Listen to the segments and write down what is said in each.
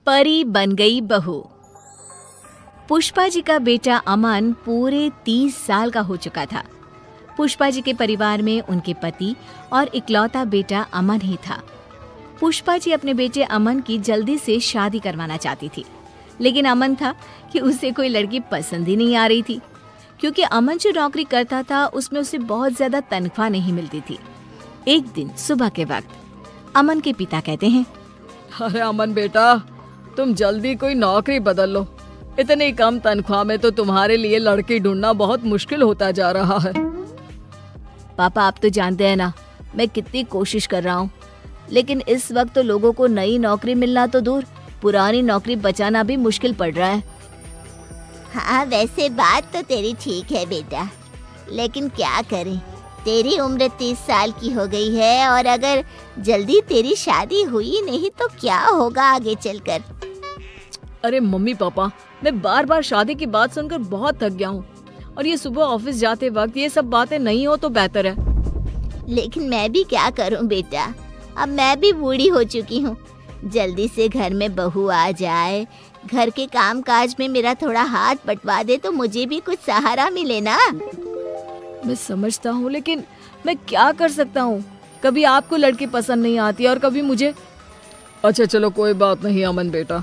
परी बन गई बहू। पुष्पा जी का बेटा अमन पूरे 30 साल का हो चुका था। पुष्पा जी के परिवार में उनके पति और इकलौता बेटा अमन ही था। पुष्पा जी अपने बेटे अमन की जल्दी से शादी करवाना चाहती थी, लेकिन अमन था कि उसे कोई लड़की पसंद ही नहीं आ रही थी, क्योंकि अमन जो नौकरी करता था उसमें उसे बहुत ज्यादा तनख्वाह नहीं मिलती थी। एक दिन सुबह के वक्त अमन के पिता कहते हैं, अरे अमन बेटा, तुम जल्दी कोई नौकरी बदल लो। इतनी कम तनख्वाह में तो तुम्हारे लिए लड़की ढूंढना बहुत मुश्किल होता जा रहा है। पापा, आप तो जानते हैं ना मैं कितनी कोशिश कर रहा हूँ, लेकिन इस वक्त तो लोगों को नई नौकरी मिलना तो दूर, पुरानी नौकरी बचाना भी मुश्किल पड़ रहा है। हाँ, वैसे बात तो तेरी ठीक है बेटा, लेकिन क्या करें, तेरी उम्र 30 साल की हो गई है और अगर जल्दी तेरी शादी हुई नहीं तो क्या होगा आगे चलकर। अरे मम्मी पापा, मैं बार बार शादी की बात सुनकर बहुत थक गया हूँ, और ये सुबह ऑफिस जाते वक्त ये सब बातें नहीं हो तो बेहतर है। लेकिन मैं भी क्या करूँ बेटा, अब मैं भी बूढ़ी हो चुकी हूँ। जल्दी से घर में बहू आ जाए, घर के काम काज में मेरा थोड़ा हाथ बंटवा दे तो मुझे भी कुछ सहारा मिले ना। मैं समझता हूँ, लेकिन मैं क्या कर सकता हूँ। कभी आपको लड़की पसंद नहीं आती और कभी मुझे। अच्छा चलो कोई बात नहीं अमन बेटा,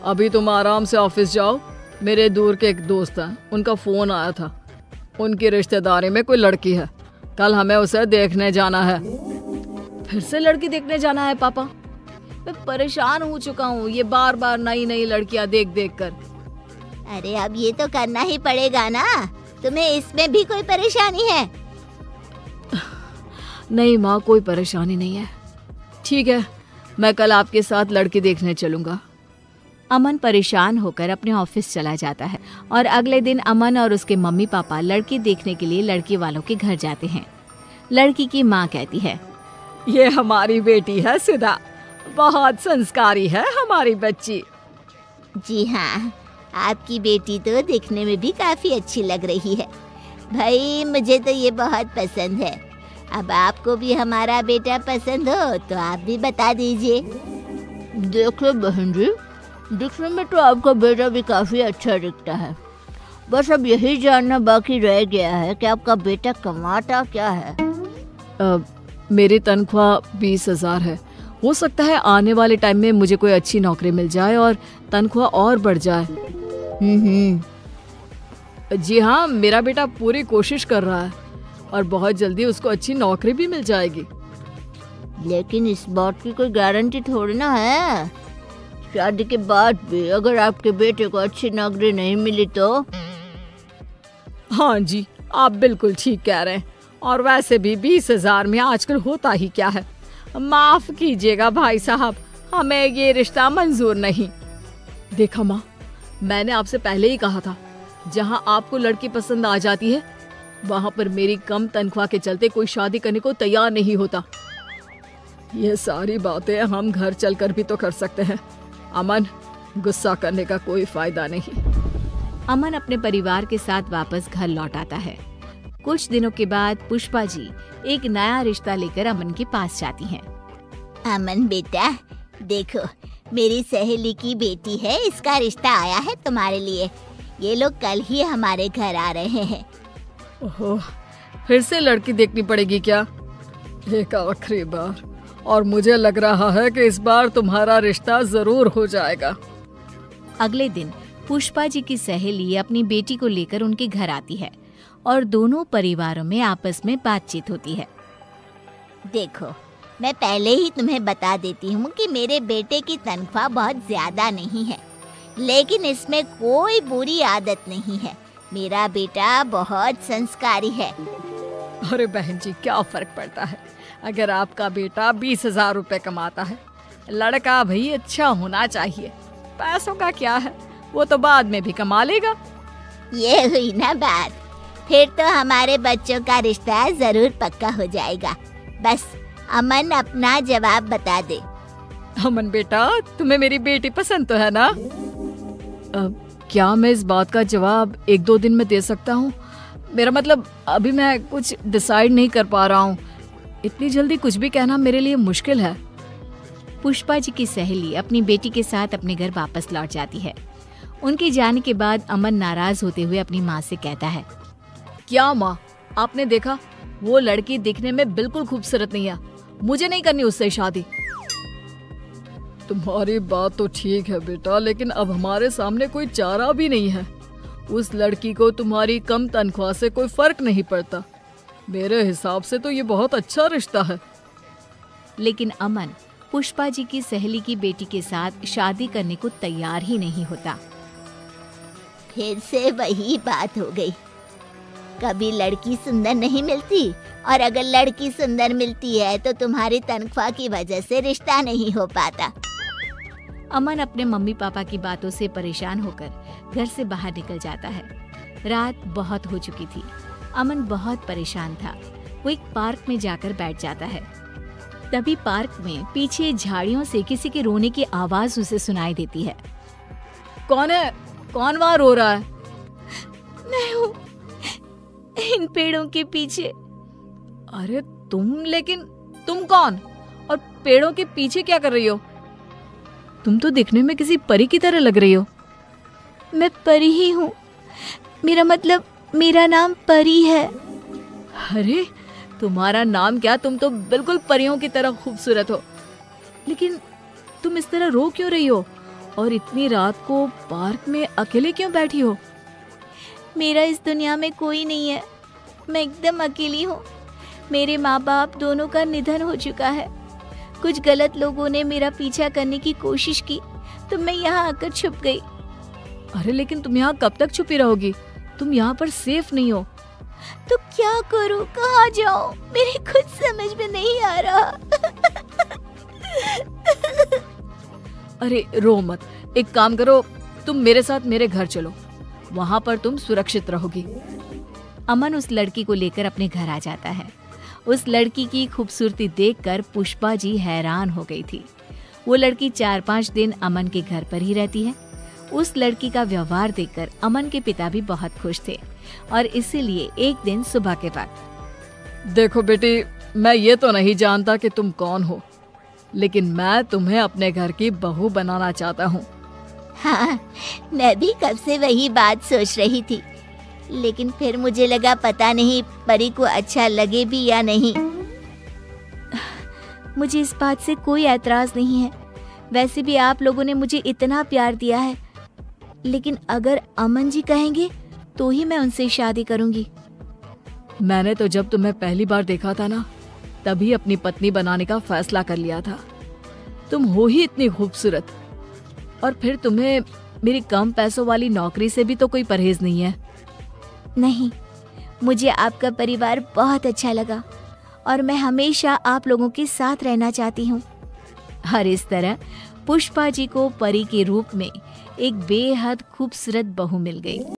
अभी तुम आराम से ऑफिस जाओ। मेरे दूर के एक दोस्त हैं, उनका फोन आया था, उनकी रिश्तेदारी में कोई लड़की है, कल हमें उसे देखने जाना है। फिर से लड़की देखने जाना है पापा? मैं परेशान हो चुका हूँ ये बार बार नई नई लड़कियाँ देख देख कर। अरे अब ये तो करना ही पड़ेगा ना, तुम्हें इसमें भी कोई परेशानी है? नहीं माँ, कोई परेशानी नहीं है। ठीक है, मैं कल आपके साथ लड़की देखने चलूंगा। अमन परेशान होकर अपने ऑफिस चला जाता है और अगले दिन अमन और उसके मम्मी पापा लड़की देखने के लिए लड़की वालों के घर जाते हैं। लड़की की माँ कहती है, ये हमारी बेटी है सुधा, बहुत संस्कारी है हमारी बच्ची। जी हाँ, आपकी बेटी तो दिखने में भी काफी अच्छी लग रही है। भाई मुझे तो ये बहुत पसंद है। अब आपको भी हमारा बेटा पसंद हो तो आप भी बता दीजिए। देख लो बहन जी, दिखने में तो आपका बेटा भी काफी अच्छा दिखता है, बस अब यही जानना बाकी रह गया है कि आपका बेटा कमाता क्या है। मेरी तनख्वाह 20,000 है। हो सकता है आने वाले टाइम में मुझे कोई अच्छी नौकरी मिल जाए और तनख्वाह और बढ़ जाए। जी हाँ, मेरा बेटा पूरी कोशिश कर रहा है और बहुत जल्दी उसको अच्छी नौकरी भी मिल जाएगी। लेकिन इस बात की कोई गारंटी थोड़ी ना है, शादी के बाद भी अगर आपके बेटे को अच्छी नौकरी नहीं मिली तो। हाँ जी, आप बिल्कुल ठीक कह रहे हैं, और वैसे भी 20,000 में आजकल होता ही क्या है। माफ कीजिएगा भाई साहब, हमें ये रिश्ता मंजूर नहीं। देखा माँ, मैंने आपसे पहले ही कहा था, जहाँ आपको लड़की पसंद आ जाती है वहाँ पर मेरी कम तनख्वाह के चलते कोई शादी करने को तैयार नहीं होता। ये सारी बातें हम घर चलकर भी तो कर सकते हैं। अमन, गुस्सा करने का कोई फायदा नहीं। अमन अपने परिवार के साथ वापस घर लौट आता है। कुछ दिनों के बाद पुष्पा जी एक नया रिश्ता लेकर अमन के पास जाती हैं। अमन बेटा, देखो मेरी सहेली की बेटी है, इसका रिश्ता आया है तुम्हारे लिए। ये लोग कल ही हमारे घर आ रहे हैं। ओहो, फिर से लड़की देखनी पड़ेगी क्या? एक आखिरी बार, और मुझे लग रहा है कि इस बार तुम्हारा रिश्ता जरूर हो जाएगा। अगले दिन पुष्पा जी की सहेली अपनी बेटी को लेकर उनके घर आती है और दोनों परिवारों में आपस में बातचीत होती है। देखो, मैं पहले ही तुम्हें बता देती हूँ कि मेरे बेटे की तनख्वाह बहुत ज्यादा नहीं है, लेकिन इसमें कोई बुरी आदत नहीं है। मेरा बेटा बहुत संस्कारी है। अरे बहन जी, क्या फर्क पड़ता है अगर आपका बेटा 20,000 रुपए कमाता है। लड़का भाई अच्छा होना चाहिए, पैसों का क्या है, वो तो बाद में भी कमा लेगा। ये हुई ना बात, फिर तो हमारे बच्चों का रिश्ता जरूर पक्का हो जाएगा। बस अमन अपना जवाब बता दे। अमन बेटा, तुम्हें मेरी बेटी पसंद तो है ना? क्या मैं इस बात का जवाब 1-2 दिन में दे सकता हूँ? मेरा मतलब अभी मैं कुछ डिसाइड नहीं कर पा रहा हूँ। इतनी जल्दी कुछ भी कहना मेरे लिए मुश्किल है। पुष्पा जी की सहेली अपनी बेटी के साथ अपने घर वापस लौट जाती है। उनके जाने के बाद अमन नाराज होते हुए अपनी माँ से कहता है, क्या माँ, आपने देखा वो लड़की दिखने में बिल्कुल खूबसूरत नहीं है, मुझे नहीं करनी उससे शादी। तुम्हारी बात तो ठीक है बेटा, लेकिन अब हमारे सामने कोई चारा भी नहीं है। उस लड़की को तुम्हारी कम तनख्वाह से कोई फर्क नहीं पड़ता। मेरे हिसाब से तो ये बहुत अच्छा रिश्ता है। लेकिन अमन पुष्पा जी की सहेली की बेटी के साथ शादी करने को तैयार ही नहीं होता। फिर से वही बात हो गई। कभी लड़की सुंदर नहीं मिलती, और अगर लड़की सुंदर मिलती है तो तुम्हारी तनख्वाह की वजह से रिश्ता नहीं हो पाता। अमन अपने मम्मी पापा की बातों से परेशान होकर घर से बाहर निकल जाता है। रात बहुत हो चुकी थी। अमन बहुत परेशान था। वो एक पार्क में जाकर बैठ जाता है। तभी पार्क में पीछे झाड़ियों से किसी के रोने की आवाज उसे सुनाई देती है। कौन है? कौन वहाँ रो रहा है? मैं हूँ, इन पेड़ों के पीछे। अरे लेकिन तुम कौन और पेड़ों के पीछे क्या कर रही हो? तुम तो दिखने में किसी परी की तरह लग रही हो। मैं परी ही हूँ, मेरा नाम परी है। अरे तुम्हारा नाम क्या, तुम तो बिल्कुल परियों की तरह खूबसूरत हो। लेकिन तुम इस तरह रो क्यों रही हो और इतनी रात को पार्क में अकेले क्यों बैठी हो? मेरा इस दुनिया में कोई नहीं है, मैं एकदम अकेली हूँ। मेरे माँ बाप दोनों का निधन हो चुका है। कुछ गलत लोगों ने मेरा पीछा करने की कोशिश की तो मैं यहाँ आकर छुप गई। अरे लेकिन तुम यहाँ कब तक छुपी रहोगी? तुम यहाँ पर सेफ नहीं हो। तो क्या करूँ, कहाँ जाऊँ, मेरे कुछ समझ में नहीं आ रहा। अरे रो मत, एक काम करो, तुम मेरे साथ मेरे घर चलो, वहाँ पर तुम सुरक्षित रहोगी। अमन उस लड़की को लेकर अपने घर आ जाता है। उस लड़की की खूबसूरती देखकर पुष्पा जी हैरान हो गई थी। वो लड़की 4-5 दिन अमन के घर पर ही रहती है। उस लड़की का व्यवहार देखकर अमन के पिता भी बहुत खुश थे और इसीलिए एक दिन सुबह के वक्त, देखो बेटी, मैं ये तो नहीं जानता कि तुम कौन हो, लेकिन मैं तुम्हें अपने घर की बहू बनाना चाहता हूँ। हाँ, मैं भी कब से वही बात सोच रही थी, लेकिन फिर मुझे लगा पता नहीं परी को अच्छा लगे भी या नहीं। मुझे इस बात से कोई ऐतराज नहीं है। वैसे भी आप लोगों ने मुझे इतना प्यार दिया है, लेकिन अगर अमन जी कहेंगे तो ही मैं उनसे शादी करूंगी। मैंने तो जब तुम्हें पहली बार देखा था ना, तभी अपनी पत्नी बनाने का फैसला कर लिया था। तुम हो ही इतनी खूबसूरत, और फिर तुम्हें मेरी कम पैसों वाली नौकरी से भी तो कोई परहेज नहीं है। नहीं, मुझे आपका परिवार बहुत अच्छा लगा और मैं हमेशा आप लोगों के साथ रहना चाहती हूँ। और इस तरह पुष्पा जी को परी के रूप में एक बेहद खूबसूरत बहू मिल गई।